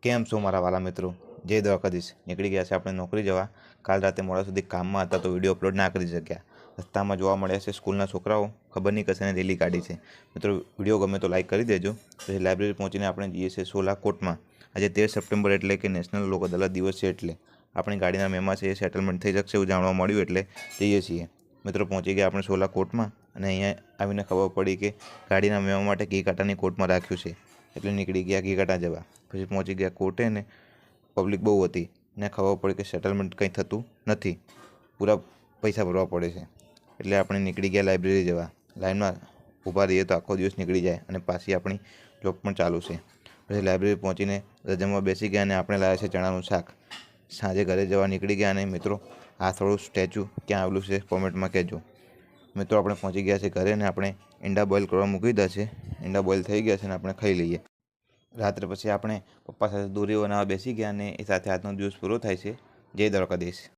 કેમ છો મારા વાલા મિત્રો? જય દ્વારકાધીશ. નીકળી ગયા છે આપણે નોકરી જવા. કાલ રાતે મોડા સુધી કામમાં હતા તો વિડીયો અપલોડ ના કરી શક્યા. રસ્તામાં જોવા મળ્યા છે સ્કૂલના છોકરાઓ, ખબર નહીં કશે રેલી કાઢી છે. મિત્રો, વિડીયો ગમે તો લાઈક કરી દેજો. પછી લાઇબ્રેરી પહોંચીને આપણે જઈએ છીએ સોલા કોર્ટમાં. આજે 13 સપ્ટેમ્બર એટલે કે નેશનલ લોક અદાલત દિવસ છે, એટલે આપણી ગાડીના મેમાં છે એ સેટલમેન્ટ થઈ શકશે એવું જાણવા મળ્યું, એટલે જઈએ છીએ. મિત્રો, પહોંચી ગયા આપણે સોલા કોર્ટમાં અને અહીંયા આવીને ખબર પડી કે ગાડીના મેમા માટે ઘીકાટાની કોર્ટમાં રાખ્યું છે, એટલે નીકળી ગયા ઘીકાટા જવા. પછી પહોંચી ગયા કોર્ટે ને પબ્લિક બહુ હતી ને ખબર પડી કે સેટલમેન્ટ કંઈ થતું નથી, પૂરા પૈસા ભરવા પડે છે. એટલે આપણે નીકળી ગયા લાઇબ્રેરી જવા. લાઇનમાં ઊભા રહીએ તો આખો દિવસ નીકળી જાય અને પાછી આપણી જોબ પણ ચાલુ છે. પછી લાઇબ્રેરી પહોંચીને જમવા બેસી ગયા અને આપણે લાવ્યા છે ચણાનું શાક. સાંજે ઘરે જવા નીકળી ગયા અને મિત્રો, આ થોડું સ્ટેચ્યુ ક્યાં આવેલું છે કોમેન્ટમાં કહેજો. મિત્રો, આપણે પહોંચી ગયા છે ઘરે ને આપણે ઈંડા બોઇલ કરવા મૂકી દીધા છે. ઈંડા બોઇલ થઈ ગયા છે અને આપણે ખાઈ લઈએ. રાત્રે પછી આપણે પપ્પા સાથે દોરી બનાવવા બેસી ગયા અને એ સાથે આજનો દિવસ પૂરો થાય છે. જય દ્વારકાધીશ.